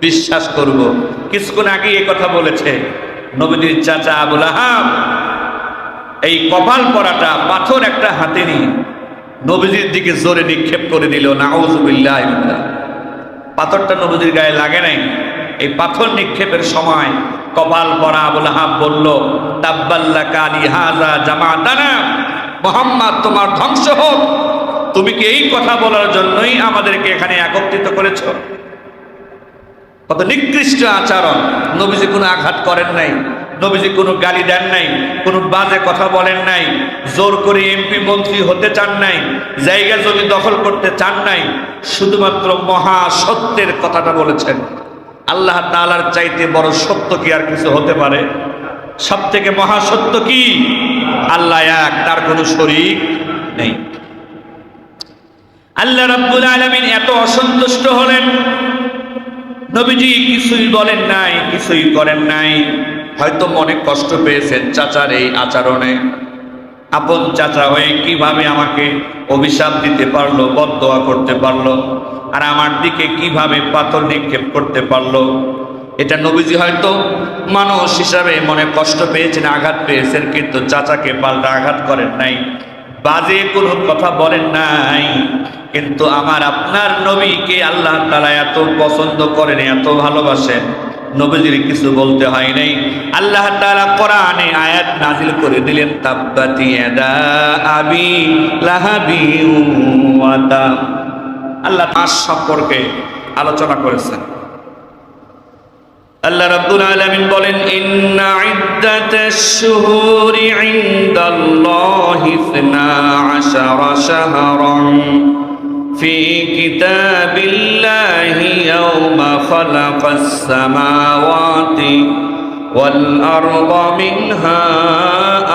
বিশ্বাস করব। কিছুক্ষণ আগে এই কথা বলেছে নবীজির চাচা আবু লাহাব এই কপাল পরাটা পাথর একটা হাতে নিয়ে নবীজির দিকে জোরে নিক্ষেপ করে দিল, নাউযুবিল্লাহ। পাথরটা নবীজির গায়ে লাগে নাই। এই পাথর নিক্ষেপের সময় কপাল পরা আবু লাহাব বলল, তাব্বাল্লাকা লিহাযা জামাতানা, মুহাম্মদ তোমার ধ্বংস হোক, তুমি কি এই কথা বলার জন্যই আমাদেরকে এখানে একত্রিত করেছ? কত নিকৃষ্ট আচরণ। নবীজি কোনো আঘাত করেন নাই, নবীজি কোনো গালি দেন নাই, কোনো বাজে কথা বলেন নাই, জোর করে এমপি মন্ত্রী হতে চান নাই, জায়গা জমি দখল করতে চান নাই, শুধুমাত্র মহা সত্যের কথাটা বলেছেন। আল্লাহ তাআলার চাইতে বড় সত্য কি আর কিছু হতে পারে? সব থেকে মহা সত্য কি? আল্লাহ এক, তার কোনো শরীক নেই। আল্লাহ রাব্বুল আলামিন এত অসন্তুষ্ট হলেন, নবীজি কিছুই বলেন নাই, কিছুই করেন নাই। হয়তো মনে কষ্ট পেয়েছেন চাচার এই আচরণে। আপন চাচা হয়ে কিভাবে আমাকে অভিশাপ দিতে পারলো, বদদোয়া করতে পারলো, আর আমার দিকে কিভাবে পাথর নিক্ষেপ করতে পারলো, এটা নবীজি হয়তো মানুষ হিসাবে মনে কষ্ট পেয়েছেন, আঘাত পেয়েছেন, কিন্তু চাচাকে পাল্টা আঘাত করেন নাই, বাজে কোনো কথা বলেন নাই। কিন্তু আমার আপনার নবীকে আল্লাহ তাআলা এত পছন্দ করেন, এত ভালোবাসেন, নবীজির কিছু বলতে হয় নাই। আল্লাহ তাআলা কোরআনে আয়াত নাযিল করে দিলেন, তাব্বাত ইয়াদা আবি লাহাবি ওয়া তাব। আল্লাহ তার সম্পর্কে আলোচনা করেছেন। আল্লাহ রাব্বুল আলামিন বলেন, ইন্না ইদ্দাতাশ শুহুরি ইনদাল্লাহি 12 শাহরান ফি কিতাবিল্লাহি ইয়াওমা খালাকাস সামাওয়াতি ওয়াল আরদা মিনহা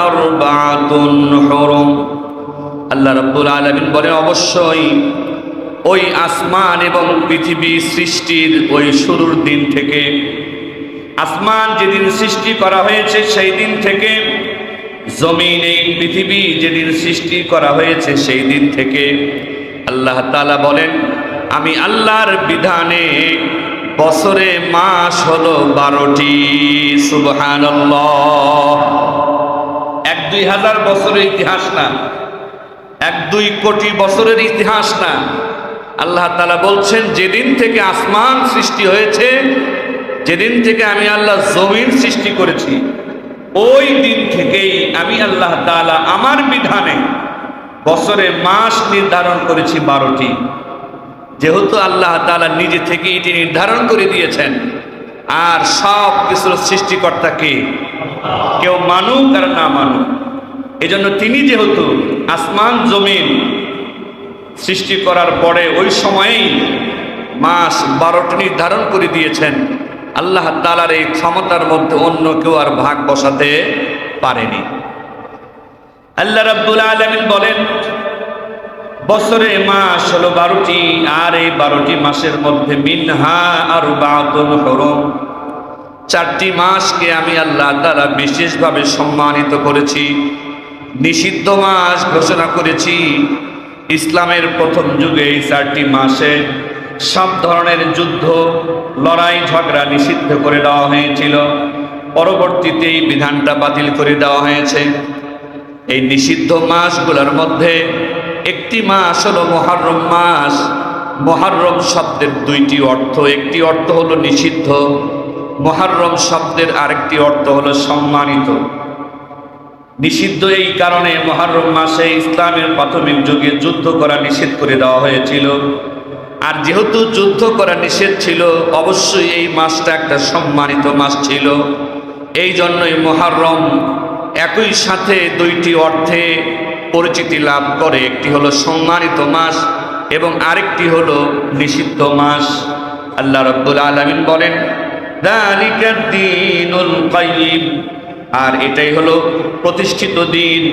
আরবাআতুন হুরুম। আল্লাহ রাব্বুল আলামিন বলেন, অবশ্যই ওই আসমান এবং পৃথিবী সৃষ্টির ওই শুরুর দিন থেকে, আসমান যেদিন সৃষ্টি করা হয়েছে সেই দিন থেকে, জমিন এই পৃথিবী যেদিন সৃষ্টি করা হয়েছে সেই দিন থেকে, আল্লাহ তাআলা বলেন, আমি আল্লাহর বিধানে বছরে মাস হলো 12টি। সুবহানাল্লাহ। 1-2 হাজার বছরের ইতিহাস না, 1-2 কোটি বছরের ইতিহাস না। আল্লাহ তাআলা বলছেন, যেদিন থেকে আসমান সৃষ্টি হয়েছে, যেদিন থেকে আমি আল্লাহ জমিন সৃষ্টি করেছি, ওই দিন থেকেই আমি আল্লাহ তাআলা আমার বিধানে বছরে মাস নির্ধারণ করেছি 12টি। যেহেতু আল্লাহ তাআলা নিজে থেকে এটি নির্ধারণ করে দিয়েছেন, আর সব কিছুর সৃষ্টিকর্তা কে? কেউ মানুক আর না মানুক, এজন্য তিনি যেহেতু আসমান জমিন সৃষ্টি করার পরে ওই সময়েই মাস 12টি নির্ধারণ করে দিয়েছেন। আল্লাহ তাআলার এই ক্ষমতার মধ্যে অন্য কেউ আর ভাগ বসাতে পারেনি। আল্লাহ রাব্বুল আলামিন বলেন, বছরে মাস হলো 12টি, আর এই 12টি মাসের মধ্যে মিনহা আরবাআতুন হুরুম, 4টি মাসকে আমি আল্লাহ তাআলা বিশেষভাবে সম্মানিত করেছি, নিষিদ্ধ মাস ঘোষণা করেছি। ইসলামের প্রথম যুগে এই 4টি মাসে সব ধরনের যুদ্ধ, লড়াই, ঝগড়া নিষিদ্ধ করে দেওয়া হয়েছিল। পরবর্তীতে এই বিধানটা বাতিল করে দেওয়া হয়েছে। এই নিষিদ্ধ মাসগুলোর মধ্যে একটি মাস হলো মুহররম মাস। মুহররম শব্দের 2টি অর্থ, একটি অর্থ হলো নিষিদ্ধ, মুহররম শব্দের আরেকটি অর্থ হলো সম্মানিত। নিষিদ্ধ এই কারণে মুহররম মাসে ইসলামের প্রাথমিক যুগে যুদ্ধ করা নিষেধ করে দেওয়া হয়েছিল। আর যেহেতু যুদ্ধ করা নিষেধ ছিল, অবশ্যই এই মাসটা একটা সম্মানিত মাস ছিল। এই জন্যই মুহররম একই সাথে 2টি অর্থে পরিচিতি লাভ করে। একটি হলো সম্মানিত মাস এবং আরেকটি হলো নিষিদ্ধ মাস। আল্লাহ রাব্বুল আলামিন বলেন, যালিকাদ দীনুল কাইয়্যিম, আর এটাই হলো প্রতিষ্ঠিত দিন।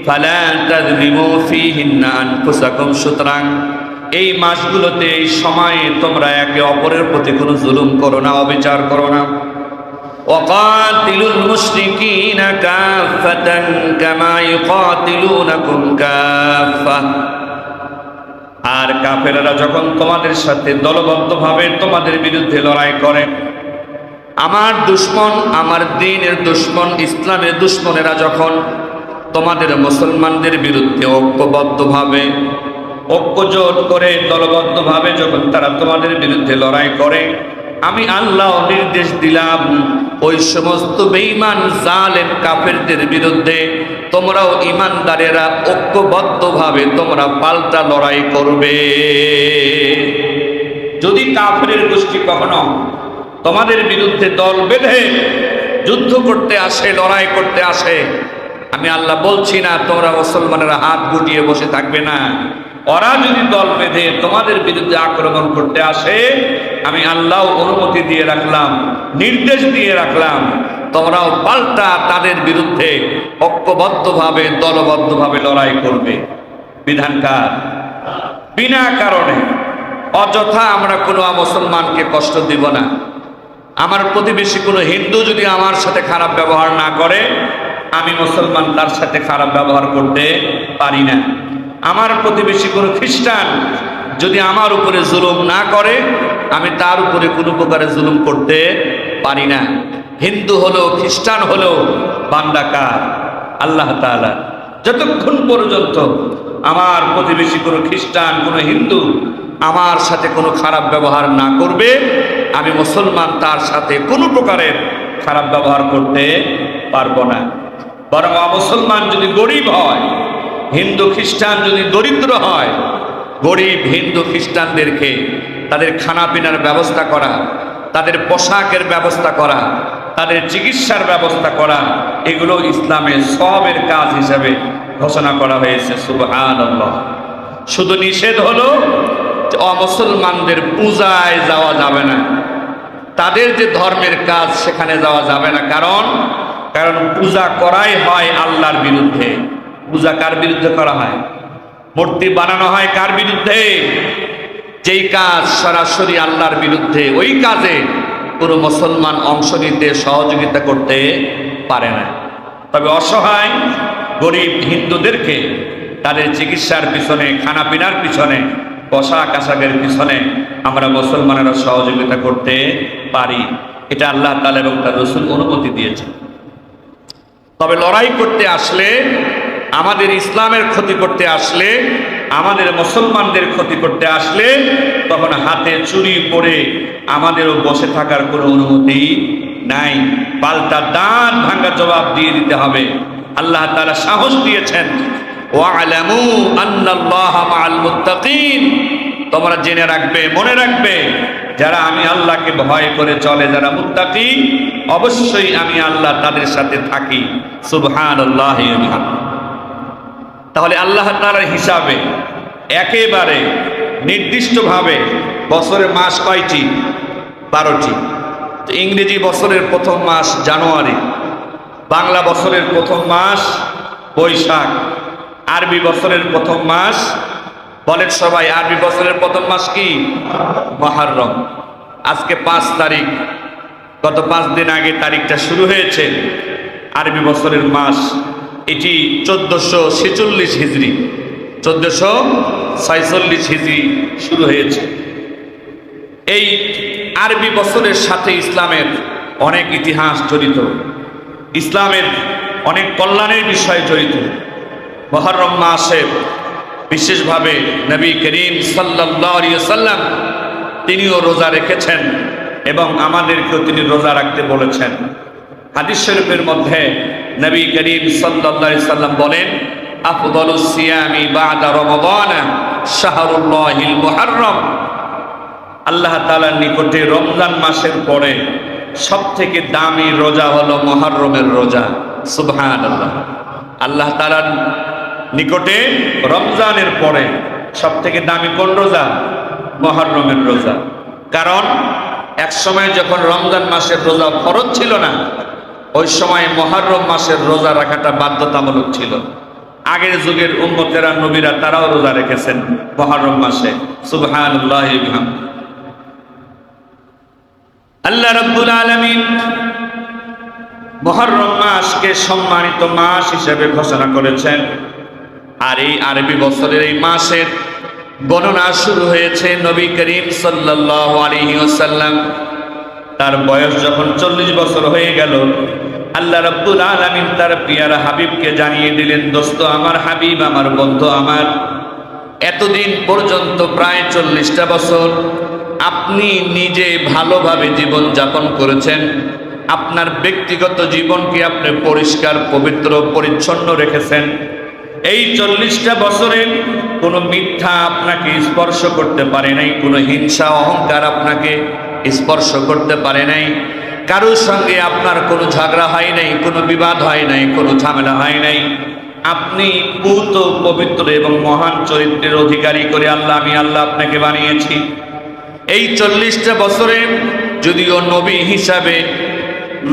ফালা তাযলিমু ফীহিন্না আনফুসাকুম, সুতরাং এই মাসগুলোতে, এই সময়ে তোমরা একে অপরের প্রতি কোনো জুলুম করো না, অবিচার করো না। ওয়াকাতিলুল মুশরিকিনা কাফাতান কামা ইউকাতিলুনাকুম কাফা, আর কাফেররা যখন তোমাদের সাথে দলবদ্ধভাবে তোমাদের বিরুদ্ধে লড়াই করে, আমার দুশমন, আমার দ্বীনের দুশমন, ইসলামের দুশমনেরা যখন তোমাদের মুসলমানদের বিরুদ্ধে ঐক্যবদ্ধভাবে, ঐক্যজোট করে দলবদ্ধভাবে যখন তারা তোমাদের বিরুদ্ধে লড়াই করে, আমি আল্লাহ নির্দেশ দিলাম ওই সমস্ত বেঈমান জালেম কাফেরদের বিরুদ্ধে তোমরাও ইমানদারেরা ঐক্যবদ্ধভাবে তোমরা পাল্টা লড়াই করবে। যদি কাফেরের গোষ্ঠী কখনো তোমাদের বিরুদ্ধে দল বেঁধে যুদ্ধ করতে আসে, লড়াই করতে আসে, আমি আল্লাহ বলছি না তোমরা মুসলমানেরা হাত গুটিয়ে বসে থাকবে না। ওরা যদি দল বেঁধে তোমাদের বিরুদ্ধে আক্রমণ করতে আসে, আমি আল্লাহ অনুমতি দিয়ে রাখলাম, নির্দেশ দিয়ে রাখলাম, তোমরাও পাল্টা তাদের বিরুদ্ধে ঐক্যবদ্ধভাবে দলবদ্ধভাবে লড়াই করবে। বিধানকার বিনা কারণে অযথা আমরা কোনো মুসলমানকে কষ্ট দিব না। আমার প্রতিবেশী কোনো হিন্দু যদি আমার সাথে খারাপ ব্যবহার না করে, আমি মুসলমান তার সাথে খারাপ ব্যবহার করতে পারি না। আমার প্রতিবেশী কোনো খ্রিস্টান যদি আমার উপরে জুলুম না করে, আমি তার উপরে কোনো প্রকারে জুলুম করতে পারি না। হিন্দু হলো খ্রিস্টান হলো বান্দা কার? আল্লাহ তাআলা। যতক্ষণ পর্যন্ত আমার প্রতিবেশী কোনো খ্রিস্টান কোনো হিন্দু আমার সাথে কোনো খারাপ ব্যবহার না করবে, আমি মুসলমান তার সাথে কোনো প্রকারের খারাপ ব্যবহার করতে পারবো না। বরং মুসলমান যদি গরিব হয়, হিন্দু খ্রিস্টান যদি দরিদ্র হয়, গরিব হিন্দু খ্রিস্টানদেরকে তাদের খানা পিনার ব্যবস্থা করা, তাদের পোশাকের ব্যবস্থা করা, তাদের চিকিৎসার ব্যবস্থা করা, এগুলো ইসলামের সওয়াবের কাজ হিসাবে ঘোষণা করা হয়েছে। সুবহানাল্লাহ। শুধু নিষেধ হলো অমুসলমানদের পূজায় যাওয়া যাবে না, তাদের যে ধর্মের কাজ সেখানে যাওয়া যাবে না। কারণ পূজা করাই হয় আল্লাহর বিরুদ্ধে। পূজা কার বিরুদ্ধে করা হয়? মূর্তি বানানো হয় কার বিরুদ্ধে? যেই কাজ সরাসরি আল্লাহর বিরুদ্ধে, ওই কাজে কোনো মুসলমান অংশ নিতে সহযোগিতা করতে পারে না। তবে অসহায় গরিব হিন্দুদেরকে তাদের চিকিৎসার পিছনে, খানা পিনার পিছনে, পোশাক আশাকের পিছনে আমরা মুসলমানেরা সহযোগিতা করতে পারি। এটা আল্লাহ তাআলা এবং তার রাসূল অনুমতি দিয়েছেন। তবে লড়াই করতে আসলে, আমাদের ইসলামের ক্ষতি করতে আসলে, আমাদের মুসলমানদের ক্ষতি করতে আসলে, তখন হাতে চুরি পড়ে আমাদেরও বসে থাকার কোনো অনুমতি নাই। পাল্টা দাঁত ভাঙা জবাব দিয়ে দিতে হবে। আল্লাহ তাআলা সাহস দিয়েছেন, ওয়া'লামু আন্নাল্লাহা মা'আল মুত্তাকিন। তোমরা জেনে রাখবে, মনে রাখবে, যারা আমি আল্লাহকে ভয় করে চলে, যারা মুত্তাকি, অবশ্যই আমি আল্লাহ তাদের সাথে থাকি। সুবহানাল্লাহি ওয়া বিহামদিহি। তাহলে আল্লাহ তাআলার হিসাবে একেবারে নির্দিষ্টভাবে বছরের মাস কয়টি? 12টি। তো ইংরেজি বছরের প্রথম মাস জানুয়ারি, বাংলা বছরের প্রথম মাস বৈশাখ, আরবি বছরের প্রথম মাস, বলেন সবাই, আরবি বছরের প্রথম মাস কি? মুহররম। আজকে 5 তারিখ, গত 5 দিন আগে তারিখটা শুরু হয়েছে। আরবি বছরের মাস এটি 1446 হিজরি, 1446 হিজরি শুরু হয়েছে। এই আরবি বছরের সাথে ইসলামের অনেক ইতিহাস জড়িত, ইসলামের অনেক কল্যাণের বিষয় জড়িত। মুহররম মাসে বিশেষভাবে নবী করিম সাল্লাল্লাহু আলাইহি ওয়াসাল্লাম তিনিও রোজা রেখেছেন এবং আমাদেরকেও তিনি রোজা রাখতে বলেছেন। হাদিস শরীফের মধ্যে নবী করিম সাল্লাল্লাহু আলাইহি ওয়াসাল্লাম বলেন, আফদালুস সিয়ামি বা'দা রমাদান শাহরুল্লাহিল মুহররম। আল্লাহ তাআলার নিকটে রমজান মাসের পরে সবথেকে দামি রোজা হলো মুহররমের রোজা। সুবহানাল্লাহ। আল্লাহ তাআলার নিকটে রমজানের পরে সবথেকে দামি কোন রোজা? মুহররমের রোজা। কারণ এক সময় যখন রমজান মাসের রোজা ফরজ ছিল না, ওই সময় মুহররম মাসের রোজা রাখাটা বাধ্যতামূলক ছিল। আগের যুগের উম্মতেরা, নবীরা, তারাও রোজা রেখেছেন মুহররম মাসে। সুবহানাল্লাহি ওয়া বিহামদিহি। আল্লাহ রাব্বুল আলামিন মুহররম মাসকে সম্মানিত মাস হিসেবে ঘোষণা করেছেন। আর এই আরবি বছরের এই মাসের গণনা শুরু হয়েছে নবী করিম সাল্লাল্লাহু আলাইহি ওয়াসাল্লাম তার বয়স যখন 40 বছর হয়ে গেল, আল্লাহ রাব্বুল আলামিন তার পিয়ারা হাবিবকে জানিয়ে দিলেন, দোস্ত আমার, হাবিব আমার, বন্ধু আমার, এতদিন পর্যন্ত প্রায় 40টা বছর আপনি নিজে ভালোভাবে জীবন যাপন করেছেন। আপনার ব্যক্তিগত জীবনকে আপনি পরিষ্কার, পবিত্র, পরিচ্ছন্ন রেখেছেন। এই 40টা বছরে কোনো মিথ্যা আপনাকে স্পর্শ করতে পারে নাই, কোনো হিংসা অহংকার আপনাকে স্পর্শ করতে পারে নাই, কারোর সঙ্গে আপনার কোনো ঝগড়া হয় নাই, কোনো বিবাদ হয় নাই, কোনো ঝামেলা হয় নাই। আপনি পূত, পবিত্র এবং মহান চরিত্রের অধিকারী করে আমি আল্লাহ আপনাকে বানিয়েছি। এই 40টা বছরে যদিও নবী হিসাবে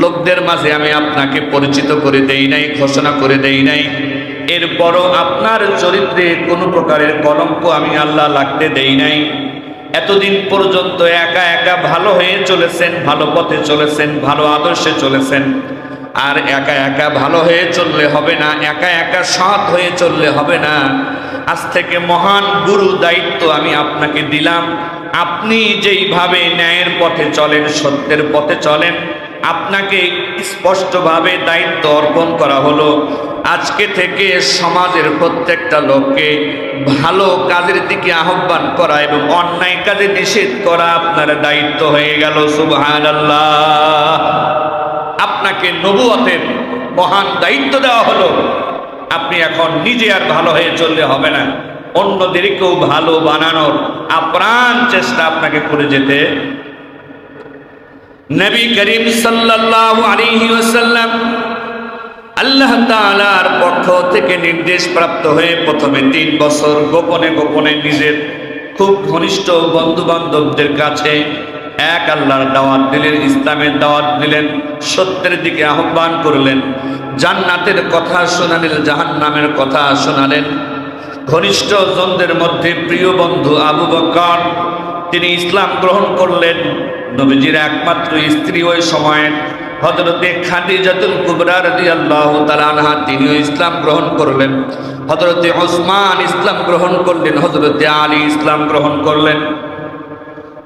লোকদের মাঝে আমি আপনাকে পরিচিত করে দেই নাই, ঘোষণা করে দেই নাই, এরপরও আপনার চরিত্রে কোনো প্রকারের কলঙ্ক আমি আল্লাহ লাগতে দেই নাই। এতদিন পর্যন্ত একা একা ভালো হয়ে চলেছেন, ভালো পথে চলেছেন, ভালো আদর্শে চলেছেন। আর একা একা ভালো হয়ে চললে হবে না, একা একা সৎ হয়ে চললে হবে না। আজ থেকে মহান গুরু দায়িত্ব আমি আপনাকে দিলাম। আপনি যেইভাবে ন্যায়ের পথে চলেন, সত্যের পথে চলেন, আপনাকে স্পষ্টভাবে দায়িত্ব অর্পণ করা হলো। আজকে থেকে সমাজের প্রত্যেকটা লোককে ভালো কাজের দিকে আহ্বান করা এবং অন্যায় কাজে নিষেধ করা আপনার দায়িত্ব হয়ে গেল। সুবহানাল্লাহ। আপনাকে নবুয়তের মহান দায়িত্ব দেওয়া হলো। আপনি এখন নিজে আর ভালো হয়ে চললে হবে না, অন্যদেরকেও ভালো বানানোর আপ্রাণ চেষ্টা আপনাকে করে যেতে। নবী করিম সাল্লাল্লাহু আলাইহি ওয়াসাল্লাম আল্লাহ তাআলার পক্ষ থেকে নির্দেশ প্রাপ্ত হয়ে প্রথমে 3 বছর গোপনে গোপনে নিজের খুব ঘনিষ্ঠ বন্ধু বান্ধবদের কাছে এক আল্লাহর দাওয়াত দিলেন, ইসলামের দাওয়াত দিলেন, সত্যের দিকে আহ্বান করলেন, জান্নাতের কথা শোনালেন, জাহান্নামের কথা শোনালেন। ঘনিষ্ঠ জনদের মধ্যে প্রিয় বন্ধু আবু বকর, তিনি ইসলাম গ্রহণ করলেন। নবীজির একমাত্র স্ত্রী ওই সময়ে হযরতে খাদিজাতুল কুবরা রাদিয়াল্লাহু তাআলা আনহা, তিনিও ইসলাম গ্রহণ করলেন। হযরতে ওসমান ইসলাম গ্রহণ করলেন, হযরতে আলী ইসলাম গ্রহণ করলেন।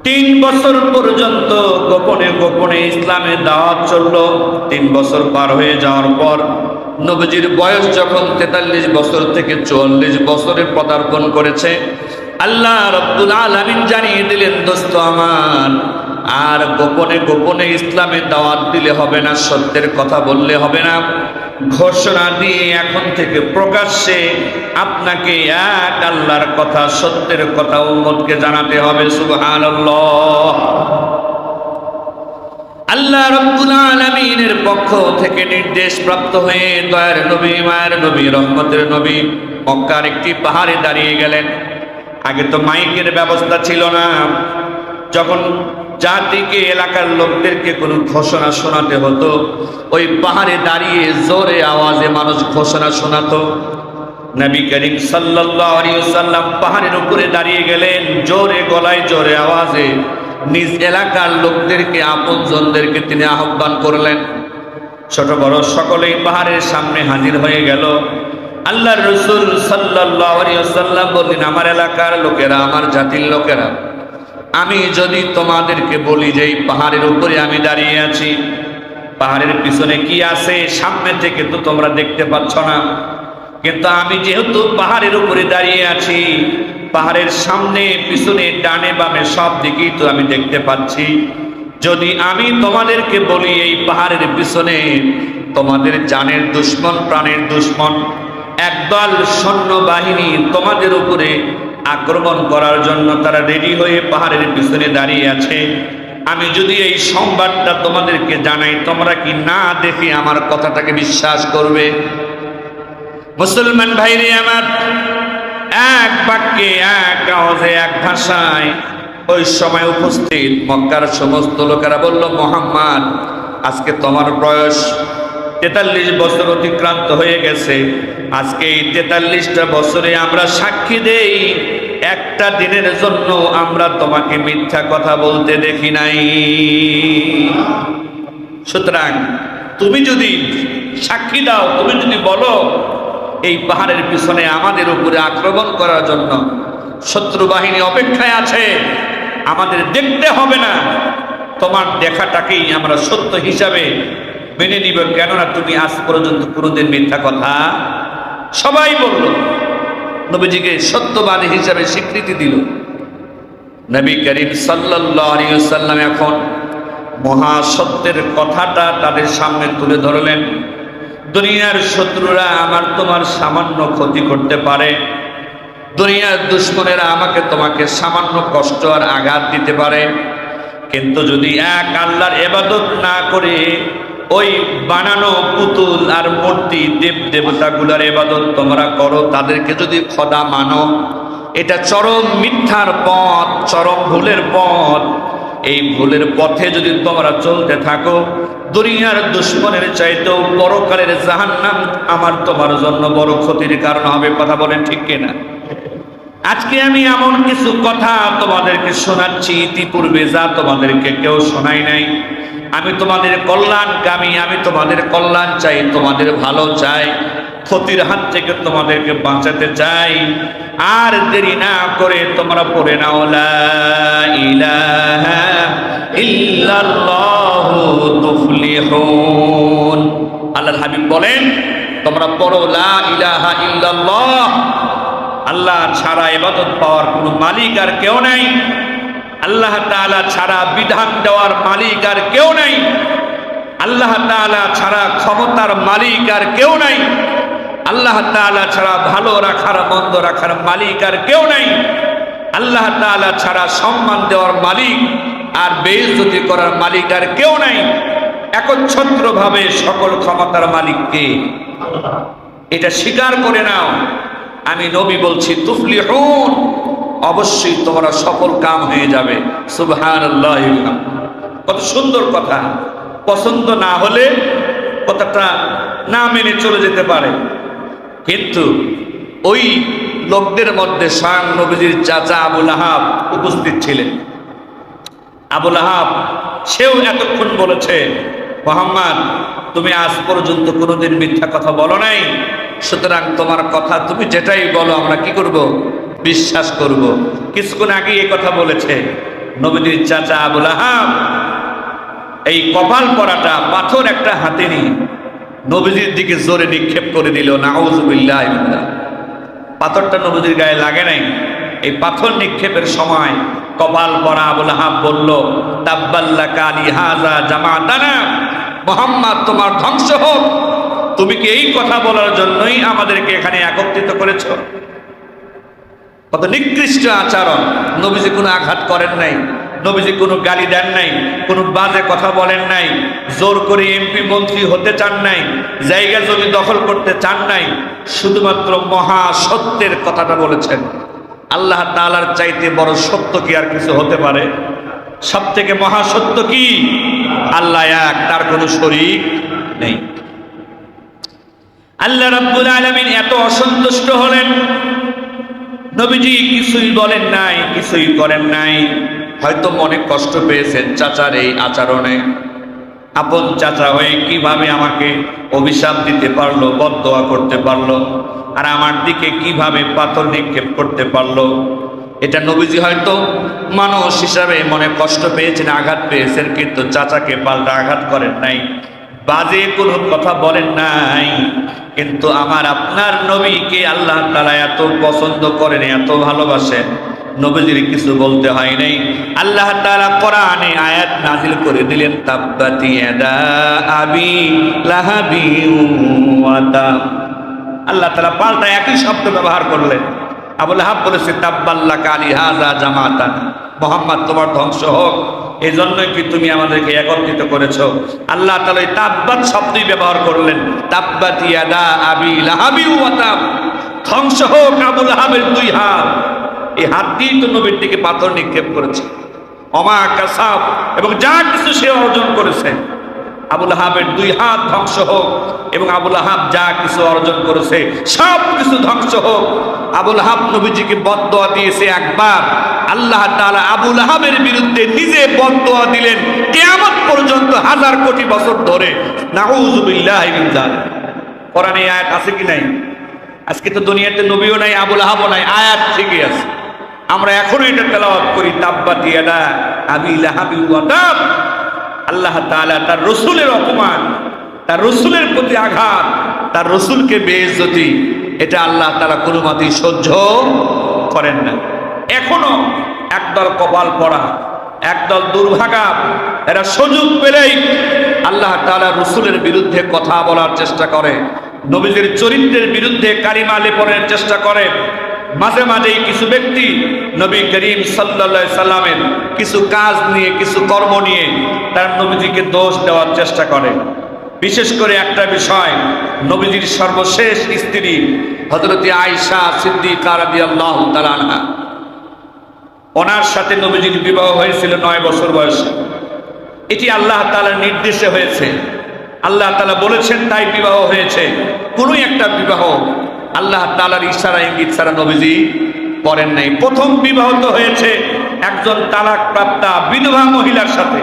3 বছর পর্যন্ত গোপনে গোপনে ইসলামের দাওয়াত চলল। 3 বছর পার হয়ে যাওয়ার পর নবীজির বয়স যখন 43 বছর থেকে 44 বছরে পদার্পণ করেছে, আল্লাহ রাব্বুল আলামিন জানিয়ে দিলেন, দোস্ত আমার, আর গোপনে গোপনে ইসলামের দাওয়াত দিলে হবে না, সত্যের কথা বললে হবে না। ঘোষণা দিয়ে এখন থেকে প্রকাশ্যে আপনাকে এক আল্লাহর কথা, সত্যের কথা উম্মতকে জানাতে হবে। সুবহানাল্লাহ। আল্লাহ রাব্বুল আলামিনের পক্ষ থেকে নির্দেশ প্রাপ্ত হয়ে দয়ার নবী, মায়ের নবী, রহমতের নবী মক্কার একটি পাহাড়ে দাঁড়িয়ে গেলেন। আগে তো মাইকের ব্যবস্থা ছিল না। যখন জাতিকে, এলাকার লোকদেরকে কোনো ঘোষণা শোনাতে হতো, ওই পাহাড়ে দাঁড়িয়ে জোরে আওয়াজে মানুষ ঘোষণা শোনাতো। নবী করিম সাল্লাল্লাহু আলাইহি ওয়াসাল্লাম পাহাড়ের উপরে দাঁড়িয়ে গেলেন, জোরে গলায়, জোরে আওয়াজে নিজ এলাকার লোকদেরকে, আপনজনদেরকে তিনি আহ্বান করলেন। ছোট বড় সকলেই পাহাড়ের সামনে হাজির হয়ে গেল। আল্লাহর রাসূল সাল্লাল্লাহু আলাইহি ওয়াসাল্লাম বললেন, আমার এলাকার লোকেরা, আমার জাতির লোকেরা, আমি যদি তোমাদেরকে বলি যে এই পাহাড়ের উপরে আমি দাঁড়িয়ে আছি, পাহাড়ের পিছনে কি আছে সামনে থেকে তো তোমরা দেখতে পাচ্ছ না, কিন্তু আমি যেহেতু পাহাড়ের উপরে দাঁড়িয়ে আছি, পাহাড়ের সামনে, পিছনে, ডানে বামে সব দিকেই তো আমি দেখতে পাচ্ছি। যদি আমি তোমাদেরকে বলি এই পাহাড়ের পিছনে তোমাদের জানের দুশমন, প্রাণের দুশমন একদল সৈন্যবাহিনী তোমাদের উপরে আক্রমণ করার জন্য তারা রেডি হয়ে পাহাড়ের পিছনে দাঁড়িয়ে আছে, আমি যদি এই সংবাদটা তোমাদেরকে জানাই, তোমরা কি না দেখে আমার কথাটাকে বিশ্বাস করবে? মুসলমান ভাইরে আমার, এক বাক্যে, এক আওয়াজে, এক ভাষায় ওই সময় উপস্থিত মক্কার সমস্ত লোকেরা বলল, মুহাম্মদ, আজকে তোমার বয়স 43 বছর অতিক্রান্ত হয়ে গেছে। আজকে এই 43টা বছরে আমরা সাক্ষী দেই, একটা দিনের জন্য আমরা তোমাকে মিথ্যা কথা বলতে দেখি নাই। সুতরাং তুমি যদি সাক্ষী দাও, তুমি যদি বলো এই পাহাড়ের পিছনে আমাদের উপরে আক্রমণ করার জন্য শত্রু বাহিনী অপেক্ষায় আছে, আমাদের দেখতে হবে না, তোমার দেখাটাকেই আমরা সত্য হিসাবে মেনে নিব, কেননা তুমি আজ পর্যন্ত কোনোদিন মিথ্যা কথা। সবাই বলল, নবীজিকে সত্যবাদী হিসাবে স্বীকৃতি দিল। নবী করিম সাল্লাল্লাহু আলাইহি ওয়াসাল্লাম এখন মহাসত্যের কথাটা তাদের সামনে তুলে ধরলেন। দুনিয়ার শত্রুরা আমার তোমার সামান্য ক্ষতি করতে পারে, দুনিয়ার দুশ্মনেরা আমাকে তোমাকে সামান্য কষ্ট আর আঘাত দিতে পারে, কিন্তু যদি এক আল্লাহর ইবাদত না করে ওই বানানো পুতুল আর মূর্তি দেব দেবতাগুলোর ইবাদত তোমরা করো, তাদেরকে যদি খোদা মানো, এটা চরম মিথ্যার পথ, চরম ভুলের পথ। এই ভুলের পথে যদি তোমরা চলতে থাকো, দুনিয়ার দুশ্মনের চাইতেও পরকালের জাহান্নাম আমার তোমার জন্য বড় ক্ষতির কারণ হবে। কথা বলেন ঠিক কিনা? আজকে আমি এমন কিছু কথা তোমাদেরকে শোনাচ্ছি, ইতিপূর্বে যা তোমাদেরকে কেউ শোনাই নাই। আমি তোমাদের কল্যাণকামী, আমি তোমাদের কল্যাণ চাই, তোমাদের ভালো চাই, ক্ষতির হাত থেকে তোমাদেরকে বাঁচাতে চাই। আর দেরি না করে তোমরা পড়ে নাও লা ইলাহা ইল্লাল্লাহু তুফলিহুন। আল্লাহর হাবিব বলেন, তোমরা পড়ো লা ইলাহা ইল্লাল্লাহ। আল্লাহ ছাড়া ইবাদত পাওয়ার কোনো মালিক আর কেউ নাই, আল্লাহ তাআলা ছাড়া বিধান দেওয়ার মালিক আর কেউ নাই, আল্লাহ তাআলা ছাড়া ক্ষমতার মালিক আর কেউ নাই, আল্লাহ তাআলা ছাড়া ভালো রাখার মন্দ রাখার মালিক আর কেউ নাই, আল্লাহ তাআলা ছাড়া সম্মান দেওয়ার মালিক আর বেইজ্জতি করার মালিক আর কেউ নাই। একচ্ছত্রভাবে সকল ক্ষমতার মালিক কে? এটা স্বীকার করে নাও। আমি নবী বলছি তুফলিহুন, অবশ্যই তোমরা সফল কাম হয়ে যাবে। সুবহানাল্লাহ। কত সুন্দর কথা। পছন্দ না হলে কথাটা না মেনে চলে যেতে পারে, কিন্তু ওই লোকদের মধ্যে স্বয়ং নবীজির চাচা আবু লাহাব উপস্থিত ছিলেন। আবু লাহাব সেও এতক্ষণ বলেছে, মুহাম্মদ তুমি আজ পর্যন্ত কোনোদিন মিথ্যা কথা বলো নাই, সুতরাং তোমার কথা তুমি যেটাই বলো আমরা কি করব? বিশ্বাস করব। কিছুক্ষণ আগে এই কথা বলেছে নবীজির চাচা আবু লাহাব। এই কপাল পরাটা পাথর একটা হাতে নিয়ে নবীজির দিকে জোরে নিক্ষেপ করে দিল। নাউযুবিল্লাহ। পাথরটা নবীজির গায়ে লাগে নাই। এই পাথর নিক্ষেপের সময় কপাল পরা আবু লাহাব বলল, তাব্বাল্লাকা লিহাযা জামাতানা, মুহাম্মদ তোমার ধ্বংস হোক, তুমি কি এই কথা বলার জন্যই আমাদেরকে এখানে একত্রিত করেছো? কত নিকৃষ্ট আচরণ। নবীজি কোনো আঘাত করেন নাই, নবীজি কোনো গালি দেন নাই, কোনো বাজে কথা বলেন নাই, জোর করে এমপি মন্ত্রী হতে চান নাই, জায়গা জমি দখল করতে চান নাই, শুধুমাত্র মহা সত্যের কথাটা বলেছেন। আল্লাহ তাআলার চাইতে বড় সত্য কি আর কিছু হতে পারে? সব থেকে মহা সত্য কি? আল্লাহ এক, তার কোনো শরীক নেই। আল্লাহ রাব্বুল আলামিন এত অসন্তুষ্ট হলেন, নবীজি কিছুই বলেন নাই, কিছুই করেন নাই। হয়তো মনে কষ্ট পেয়েছেন চাচার এই আচরণে। আপন চাচা হয়ে কিভাবে আমাকে অভিশাপ দিতে পারলো, বদদোয়া করতে পারলো, আর আমার দিকে কিভাবে পাথর নিক্ষেপ করতে পারলো, এটা নবীজি হয়তো মানুষ হিসাবে মনে কষ্ট পেয়েছেন, আঘাত পেয়েছেন, কিন্তু চাচাকে পাল্টা আঘাত করেন নাই, বাজে কোনো কথা বলেন নাই। কিন্তু আমার আপনার নবীকে আল্লাহ তাআলা এত পছন্দ করেন, এত ভালোবাসেন, নবীজির কিছু বলতে হয় নাই। আল্লাহ তাআলা কোরআনে আয়াত নাযিল করে দিলেন, তাব্বাত ইয়াদা আবি লাহাবি ওয়া তাব। আল্লাহ তাআলা পাল্টা একই শব্দ ব্যবহার করলেন। আবু লাহাব বলেছে, তাব্বাল্লাকা লিহাযা জামাতান, মুহাম্মদ তোমার ধ্বংস হোক, এই জন্যই কি তুমি আমাদেরকে একত্রিত করেছো? আল্লাহ তাআলা এই তাব্বাত শব্দই ব্যবহার করলেন। তাব্বাত ইয়াদা আবি লাহাবি ওয়া তাব, ধ্বংস হোক আবু লাহাবের দুই হাত। এই হাত দিয়ে তো নবীর দিকে পাথর নিক্ষেপ করেছে। অমা কাসাব, এবং যা কিছু সে অর্জন করেছে, আবু লাহাবের দুই হাত ধ্বংস হোক, এবং আবু লাহাব যা কিছু অর্জন করেছে সব কিছু ধ্বংস হোক। আবু লাহাব নবীজিকে বদদোয়া দিয়েছে একবার, আল্লাহ তাআলা আবু লাহাবের বিরুদ্ধে নিজে বদদোয়া দিলেন কিয়ামত পর্যন্ত, 1000 কোটি বছর ধরে। নাউযুবিল্লাহি মিন যালিক। কোরআনে আয়াত আছে কি নাই? আজকে তো দুনিয়াতে নবীও নাই, আবু লাহাবও নাই, আয়াত ঠিকই আছে। আমরা এখনো এটা তেলাওয়াত করি, তাব্বাত ইয়াদা আবি লাহাবি ওয়া তাব। আল্লাহ তাআলা তার রাসূলের অপমান, তার রাসূলের প্রতি আঘাত, তার রাসূলকে বেইজ্জতি, এটা আল্লাহ তাআলা কোনো মতেই সহ্য করেন না। এখনো একদল কপাল পড়া, একদল দুর্ভাগা, এরা সুযোগ পেলেই আল্লাহ তাআলা রাসূলের বিরুদ্ধে কথা বলার চেষ্টা করে, নবীদের চরিত্রের বিরুদ্ধে কালিমা লেপনের চেষ্টা করে। মাঝে মাঝেই কিছু ব্যক্তি নবী করিম সাল্লাল্লাহু আলাইহি সাল্লামের কিছু কাজ নিয়ে, কিছু কর্ম নিয়ে তার নবীজিকে দোষ দেওয়ার চেষ্টা করে। বিশেষ করে একটা বিষয়, নবীজির সর্বশেষ স্ত্রী হযরত আয়েশা সিদ্দিকা রাদিয়াল্লাহু তাআলা আনহা, ওনার সাথে নবীজির বিবাহ হয়েছিল 9 বছর বয়সে। এটি আল্লাহ তাআলার নির্দেশে হয়েছে, আল্লাহ তাআলা বলেছেন তাই বিবাহ হয়েছে। কোনো একটা বিবাহ আল্লাহ তাআলার ইশারা ইঙ্গিত ছাড়া নবীজি করেন নাই। প্রথম বিবাহ তো হয়েছে একজন তালাক প্রাপ্তা বিধবা মহিলার সাথে,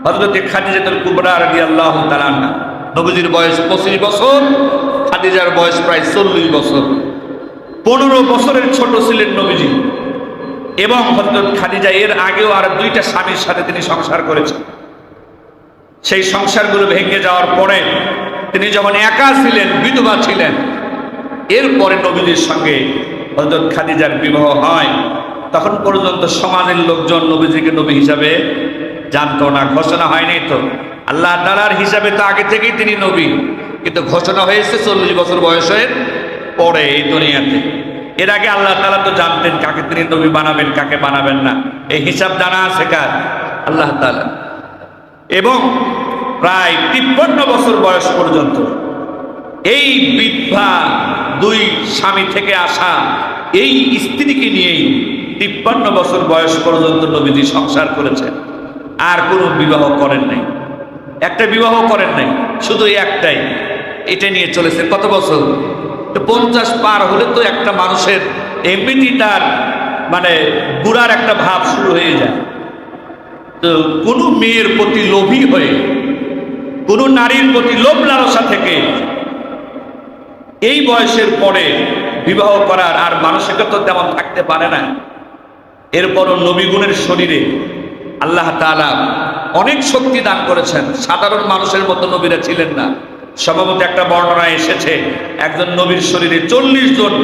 হযরত খাদিজাতুল কুবরা রাদিয়াল্লাহু তাআলা আনহা। নবীজির বয়স 25 বছর, খাদিজার বয়স প্রায় 40 বছর। 15 বছরের ছোট ছিলেন নবীজি। এবং হযরত খাদিজা এর আগেও আর 2টা স্বামীর সাথে তিনি সংসার করেছেন। সেই সংসারগুলো ভেঙে যাওয়ার পরে তিনি যখন একা ছিলেন, বিধবা ছিলেন, এরপরে নবীজির সঙ্গে হযরত খাদিজার বিবাহ হয়। তখন পর্যন্ত সমাজের লোকজন নবীজিকে নবী হিসাবে জানতো না, ঘোষণা হয়নি। তো আল্লাহ তাআলার হিসাবে তো আগে থেকেই তিনি নবী, কিন্তু ঘোষণা হয়েছে 40 বছর বয়সের পরে এই দুনিয়াতে। এর আগে আল্লাহ তাআলা তো জানতেন কাকে তিনি নবী বানাবেন, কাকে বানাবেন না। এই হিসাব জানা আছে কার? আল্লাহ তাআলা। এবং প্রায় 53 বছর বয়স পর্যন্ত এই বিধবা 2 স্বামী থেকে আসা এই স্ত্রীকে নিয়েই 53 বছর বয়স পর্যন্ত নবীজি সংসার করেছেন। আর কোনো বিবাহ করেন নাই, একটা বিবাহ করেন নাই, শুধু একটাই। এটা নিয়ে চলেছেন কত বছর? 50 পার হলে তো একটা মানুষের এমনিটি তার মানে বুড়ার একটা ভাব শুরু হয়ে যায়। তো কোনো মেয়ের প্রতি লোভী হয়ে, কোনো নারীর প্রতি লোভ লালসা থেকে এই বয়সের পরে বিবাহ করার আর মানসিকতা তেমন থাকতে পারে না। এরপরও নবীগুণের শরীরে আল্লাহ তাআলা অনেক শক্তি দান করেছেন। সাধারণ মানুষের মতো নবীরা ছিলেন না। সম্ভবত একটা বর্ণনায় এসেছে একজন নবীর শরীরে 40 জন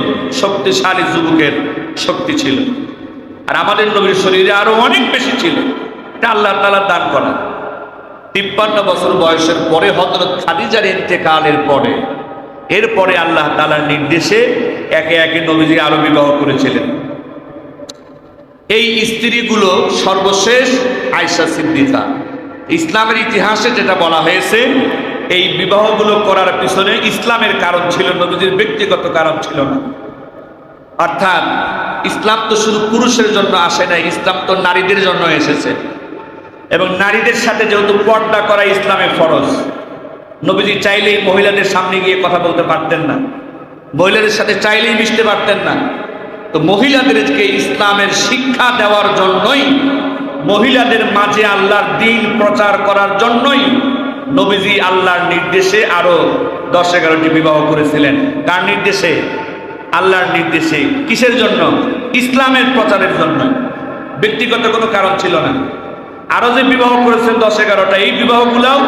শক্তিশালী যুবকের শক্তি ছিল, আর আমাদের নবীর শরীরে আরো অনেক বেশি ছিল। এটা আল্লাহ তাআলা দান করা। 53 বছর বয়সের পরে হযরত খাদিজার ইন্তেকালের পরে, এরপরে আল্লাহ তাআলার নির্দেশে একে একে নবীজি আরো বিবাহ করেছিলেন। এই স্ত্রীগুলো সর্বশেষ আয়েশা সিদ্দিকা। ইসলামের ইতিহাসে যেটা বলা হয়েছে, এই বিবাহগুলো করার পিছনে ইসলামের কারণ ছিল, নবীজির ব্যক্তিগত কারণ ছিল না। অর্থাৎ ইসলাম তো শুধু পুরুষের জন্য আসে না, ইসলাম তো নারীদের জন্য এসেছে। এবং নারীদের সাথে যেহেতু পর্দা করা ইসলামে ফরজ, নবীজি চাইলেই মহিলাদের সামনে গিয়ে কথা বলতে পারতেন না, মহিলাদের সাথে চাইলেই মিশতে পারতেন না। তো মহিলাদেরকে ইসলামের শিক্ষা দেওয়ার জন্যই, মহিলাদের মাঝে আল্লাহর দ্বীন প্রচার করার জন্যই নবীজি আল্লাহর নির্দেশে আরো 10-11টি বিবাহ করেছিলেন। কার নির্দেশে? আল্লাহর নির্দেশে। কিসের জন্য? ইসলামের প্রচারের জন্য। ব্যক্তিগত কোনো কারণ ছিল না। আরো যে বিবাহ করেছেন 10-11টা, এই বিবাহগুলোও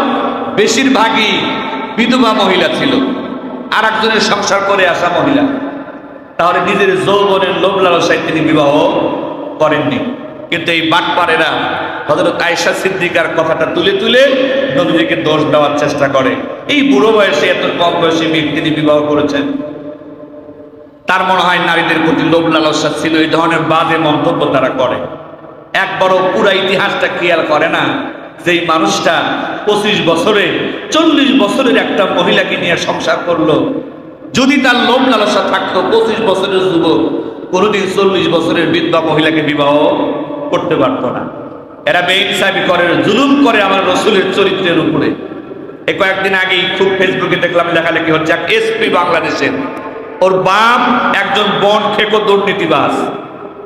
বেশিরভাগই বিধবা মহিলা ছিল, আর একজনের সংসার করে আসা মহিলা। তাহলে নিজের যৌবনের লোভ লালসায় তিনি বিবাহ করেননি। কিন্তু এই বাটপারেরা হযরত আয়েশা সিদ্দিকার কথাটা তুলে তুলে নবীজিকে দোষ দেওয়ার চেষ্টা করে। এই বুড়ো বয়সে, এত কম বয়সী মেয়ে তিনি বিবাহ করেছেন, তার মনে হয় নারীদের প্রতি লোভ লালসা ছিল। এই ধরনের বাজে মন্তব্য তারা করে। একবারও পুরা ইতিহাসটা খেয়াল করে না যে এই মানুষটা 25 বছরে 40 বছরের একটা মহিলাকে নিয়ে সংসার করলো। যদি তার লোভ লালসা থাকতো, 25 বছরের যুবক কোনোদিন 40 বছরের বিধবা মহিলাকে বিবাহ করতে পারতো না। এরা বেইনসাফি করে, জুলুম করে আমার রাসূলের চরিত্রের উপরে। এই কয়েকদিন আগেই খুব ফেসবুকে দেখলাম লেখালেখি হচ্ছে, এক এসপি বাংলাদেশের, ওর বাপ একজন বন খেকো দুর্নীতিবাজ,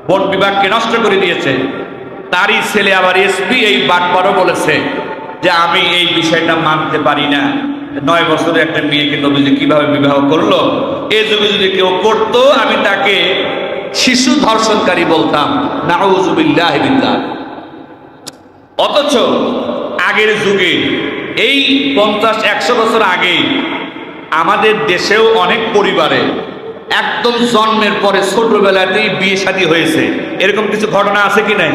বন বিভাগকে নষ্ট করে দিয়েছে। তারই ছেলে আবার এসপি। এই বাটপারও বলেছে যে আমি এই বিষয়টা মানতে পারি না, 9 বছরের একটা মেয়েকে নবীজি কিভাবে বিবাহ করলো, এই যুগে যদি কেউ করতো আমি তাকে শিশু ধর্ষণকারী বলতাম, নাউযুবিল্লাহি বিল্লাহ। অথচ আগের যুগে এই 50-100 বছর আগে আমাদের দেশেও অনেক পরিবারে একদম জন্মের পরে ছোটবেলাতেই বিয়ে শাদী হয়েছে। এরকম কিছু ঘটনা আছে কি নাই?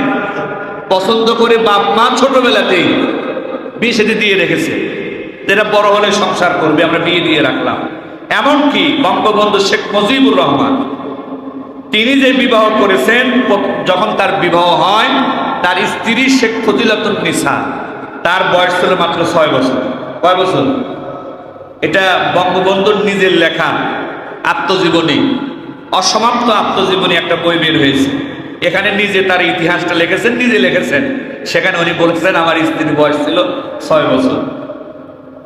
পছন্দ করে বাপ মা ছোটবেলাতেই বিয়ে শাদী দিয়ে রেখেছে, এরা বড় হলে সংসার করবে, আমরা বিয়ে দিয়ে রাখলাম। এমনকি বঙ্গবন্ধু শেখ মুজিবুর রহমান তিনি যে বিবাহ করেছেন, যখন তার বিবাহ হয় তার স্ত্রী শেখ ফজিলাতুন নিসা, তার বয়স ছিল মাত্র 6 বছর। কয় বছর? এটা বঙ্গবন্ধুর নিজের লেখা আত্মজীবনী, অসমাপ্ত আত্মজীবনী একটা বই বের হয়েছে। এখানে নিজে তার ইতিহাসটা লিখেছেন, নিজে লিখেছেন। সেখানে উনি বলেছেন আমার স্ত্রীর বয়স ছিল 6 বছর।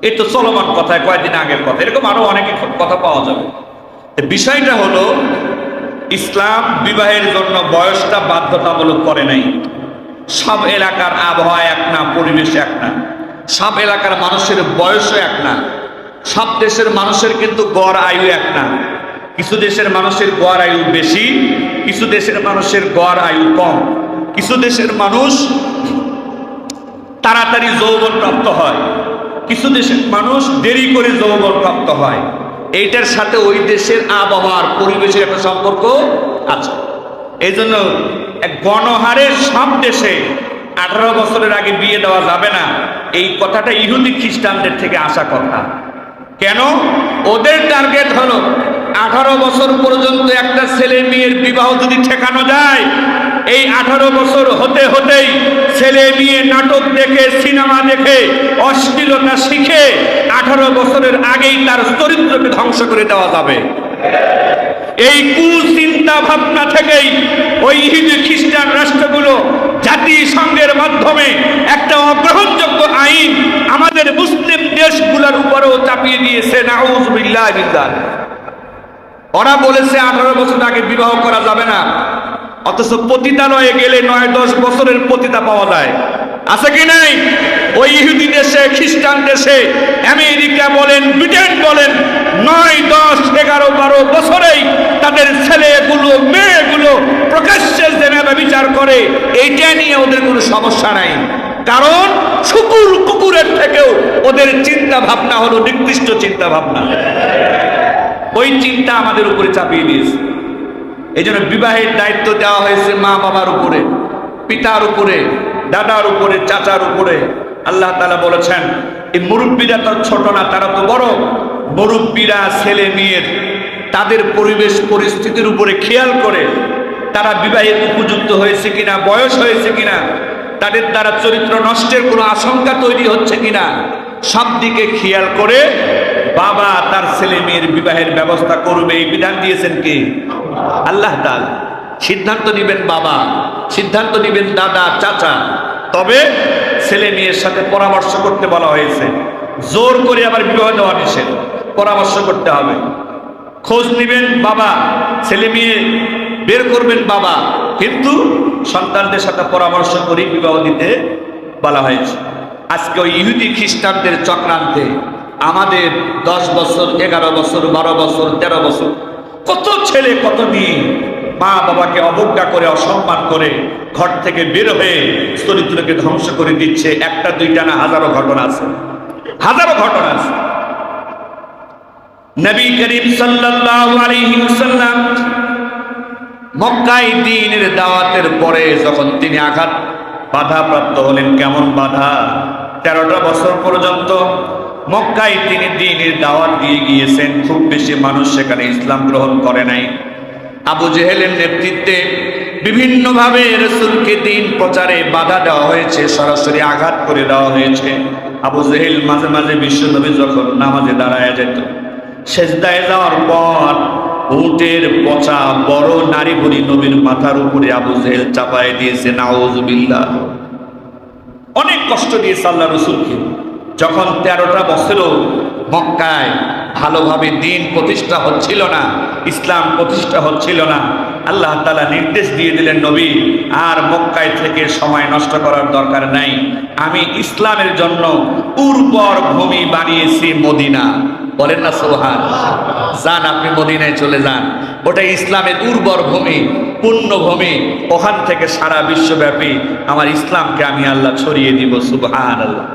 এই তো চলমান কথায়, কয়েকদিন আগের কথা, এরকম আরো অনেক কথা পাওয়া যাবে। বিষয়টা হলো, ইসলাম বিবাহের জন্য বয়সটা বাধ্যতামূলক করে নাই। সব এলাকার আবহাওয়া এক না, পরিবেশ এক না, সব এলাকার মানুষের বয়সও এক না, সব দেশের মানুষের কিন্তু গড় আয়ু এক না। কিছু দেশের মানুষের গড় আয়ু বেশি, কিছু দেশের মানুষের গড় আয়ু কম। কিছু দেশের মানুষ তাড়াতাড়ি যৌবন প্রাপ্ত হয়, কিছু দেশের মানুষ দেরি করে যৌবন প্রাপ্ত হয়। এইটার সাথে ওই দেশের আবহাওয়ার পরিবেশের একটা সম্পর্ক আছে। এই জন্য এক গণহারে সব দেশে 18 বছরের আগে বিয়ে দেওয়া যাবে না, এই কথাটা ইহুদি খ্রিস্টানদের থেকে আসা কথা। কেন? ওদের টার্গেট হলো 18 বছর পর্যন্ত একটা ছেলে মেয়ের বিবাহ যদি ঠেকানো যায়, এই 18 বছর হতে হতেই ছেলে মেয়ে নাটক দেখে, সিনেমা দেখে, অশ্লীলতা শিখে 18 বছরের আগেই তার চরিত্রকে ধ্বংস করে দেওয়া যাবে। এই কুচিন্তা ভাবনা থেকেই ওই ইহুদি খ্রিস্টান রাষ্ট্রগুলো জাতিসংঘের মাধ্যমে একটা অগ্রহণযোগ্য আইন আমাদের মুসলিম দেশগুলোর উপরেও চাপিয়ে দিয়েছে। নাউযুবিল্লাহি বিল্লাহ। ওরা বলেছে 18 বছর আগে বিবাহ করা যাবে না, অথচ পতিতালয়ে গেলে 9-10 বছরের পতিতা পাওয়া যায়। আছে কি নাই? ওই ইহুদি দেশে, খ্রিস্টান দেশে, আমেরিকা বলেন, ব্রিটেন বলেন, 9, 10, 11, 12 বছরেই তাদের ছেলেগুলো মেয়েগুলো প্রকাশ্যে জেনাবা বিচার করে। এইটা নিয়ে ওদের কোনো সমস্যা নাই, কারণ শুকুর কুকুরের থেকেও ওদের চিন্তা ভাবনা হলো নিকৃষ্ট চিন্তা ভাবনা। ওই চিন্তা আমাদের উপরে চাপিয়ে দিয়েছে। এই জন্য বিবাহের দায়িত্ব দেওয়া হয়েছে মা বাবার উপরে, পিতার উপরে, দাদার উপরে, চাচার উপরে। আল্লাহ তাআলা বলেছেন, এই মুরব্বীরা তো ছোট না, তারা তো বড়। মুরব্বীরা ছেলে মেয়ের তাদের পরিবেশ পরিস্থিতির উপরে খেয়াল করে তারা বিবাহের উপযুক্ত হয়েছে কিনা, বয়স হয়েছে কিনা, তাদের দ্বারা চরিত্র নষ্টের কোনো আশঙ্কা তৈরি হচ্ছে কিনা, সব দিকে খেয়াল করে বাবা তার ছেলে মেয়ের বিবাহের ব্যবস্থা করবে। এই বিধান দিয়েছেন কি? আল্লাহ তাআলা। সিদ্ধান্ত নেবেন বাবা, সিদ্ধান্ত নেবেন দাদা, চাচা। তবে ছেলে মেয়ের সাথে পরামর্শ করতে বলা হয়েছে। জোর করে আবার বিবাহ দেওয়া নিষেধ, পরামর্শ করতে হবে। খোঁজ নেবেন বাবা, ছেলে মেয়ে বের করবেন বাবা, কিন্তু সন্তানদের সাথে পরামর্শ করে বিবাহ দিতে বলা হয়েছে। আজকে ওই ইহুদি খ্রিস্টানদের চক্রান্তে আমাদের 10 বছর, 11 বছর, 12 বছর, 13 বছর কত ছেলে, কত মেয়ে মা বাবাকে অবজ্ঞা করে, অসম্মান করে ঘর থেকে বের হয়ে চরিত্রকে ধ্বংস করে দিচ্ছে। একটা দুইটা না, হাজারো ঘটনা আছে, হাজারো ঘটনা আছে। নবী করিম সাল্লাল্লাহু আলাইহি ওয়াসাল্লাম মক্কায় দ্বীনের দাওয়াতের পরে যখন তিনি বাধাপ্রাপ্ত হলেন, কেমন বাধা? 13টা বছর পর্যন্ত মক্কায় তিনি দ্বীনের দাওয়াত দিয়ে গিয়েছেন। খুব বেশি মানুষ সেখানে ইসলাম গ্রহণ করে নাই। আবু জেহেলের নেতৃত্বে বিভিন্নভাবে রাসূলকে দ্বীন প্রচারে বাধা দেওয়া হয়েছে, সরাসরি আঘাত করে দেওয়া হয়েছে। আবু জেহেল মাঝে মাঝে বিশ্বনবী যখন নামাজে দাঁড়ায় যেত, সেজদায় যাওয়ার পর উটের পচা বড় নারী বুড়ি নবীর মাথার উপরে আবু জেহেল চাপায় দিয়েছে। নাউযুবিল্লাহ। অনেক কষ্ট দিয়েছে আল্লাহ রাসূলকে। যখন 13টা বছরও মক্কায় ভালোভাবে দ্বীন প্রতিষ্ঠা হচ্ছিল না, ইসলাম প্রতিষ্ঠা হচ্ছিল না, আল্লাহ তাআলা নির্দেশ দিয়ে দিলেন, নবী আর মক্কায় থেকে সময় নষ্ট করার দরকার নাই। আমি ইসলামের জন্য উর্বর ভূমি বানিয়েছি মদিনা। বলেন না সুবহানাল্লাহ। যান, আপনি মদিনায় চলে যান। ওটা ইসলামের উর্বর ভূমি, পুণ্যভূমি। ওখান থেকে সারা বিশ্বব্যাপী আমার ইসলামকে আমি আল্লাহ ছড়িয়ে দিব। সুবহানাল্লাহ।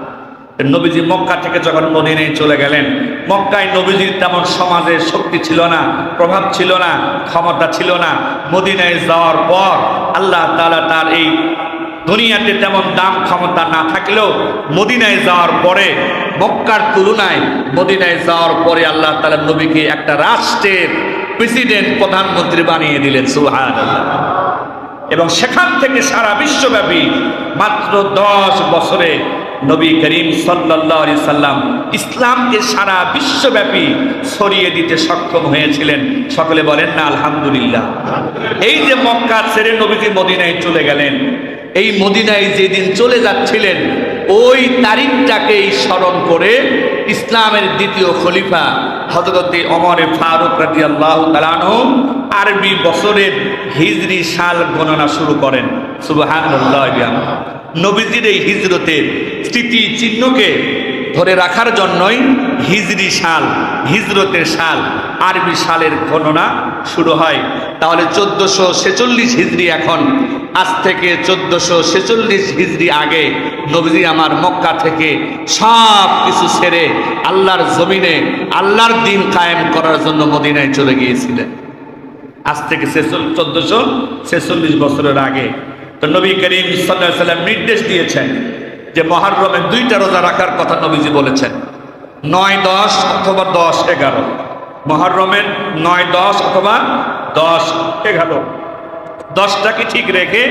নবীজি মক্কা থেকে যখন মদিনায় চলে গেলেন, মক্কায় নবীজির তেমন সমাজের শক্তি ছিল না, প্রভাব ছিল না, ক্ষমতা ছিল না। মদিনায় যাওয়ার পর আল্লাহ তাআলা তার এই দুনিয়াতে তেমন দাম ক্ষমতা না থাকলেও মদিনায় যাওয়ার পরে, মক্কার তুলনায় মদিনায় যাওয়ার পরে আল্লাহ তাআলা নবীকে একটা রাষ্ট্রের প্রেসিডেন্ট, প্রধানমন্ত্রী বানিয়ে দিলেন। সুবহানাল্লাহ। এবং সেখান থেকে সারা বিশ্বব্যাপী মাত্র 10 বছরে নবী করিম সাল্লাল্লাহু আলাইহি সাল্লাম ইসলামকে সারা বিশ্বব্যাপী ছড়িয়ে দিতে সক্ষম হয়েছিলেন। সকলে বলেন না আলহামদুলিল্লাহ। এই যে মক্কা ছেড়ে নবীজি মদিনায় চলে গেলেন, এই মদিনায় যেদিন চলে যাচ্ছিলেন ওই তারিখটাকেই স্মরণ করে ইসলামের দ্বিতীয় খলিফা হযরত ওমর ফারুক রাদিয়াল্লাহু তাআলা আনহু আরবি বছরের হিজরি সাল গণনা শুরু করেন। সুবহানাল্লাহ। নবীজির এই হিজরতের স্মৃতি চিহ্নকে ধরে রাখার জন্যই হিজরি সাল, হিজরতের সাল, আরবি সালের গণনা শুরু হয়। তাহলে 1446 হিজরি এখন, আজ থেকে 1446 হিজরি আগে নবীজি আমার মক্কা থেকে সব কিছু ছেড়ে আল্লাহর জমিনে আল্লাহর দ্বীন কায়েম করার জন্য মদিনায় চলে গিয়েছিলেন। আজ থেকে 1446 বছরের আগে। তো নবী করিম সাল্লাল্লাহু আলাইহি সাল্লাম নির্দেশ দিয়েছেন যে মুহররমের 2টা রোজা রাখার কথা নবীজি বলেছেন, 9-10 অথবা 10-11। মুহররমের 9-10 অথবা 10-11, 10টাকে ঠিক রেখে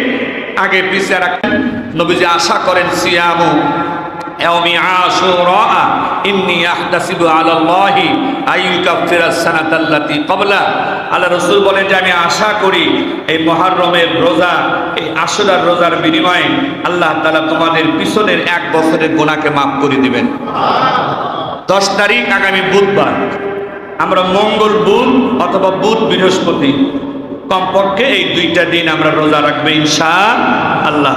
আগে পিছিয়ে রাখেন। নবীজি আশা করেন সিয়ামু ইয়াউমি আশুরা ইন্নী আহতাসিবু আলাল্লাহি আইয়ুকাফিরাস সানাতাল্লাতী ক্বাবলা। আল্লাহ রাসূল বলেন যে আমি আশা করি এই মুহররমের রোজা, এই আশুরার রোজার বিনিময়ে আল্লাহ তাআলা তোমাদের পিছনের 1 বছরের গুনাহকে মাফ করে দিবেন। 10 তারিখ আগামী বুধবার, আমরা মঙ্গল বুধ অথবা বুধ বৃহস্পতি কমপক্ষে এই 2টা দিন আমরা রোজা রাখবো ইনশাআল্লাহ।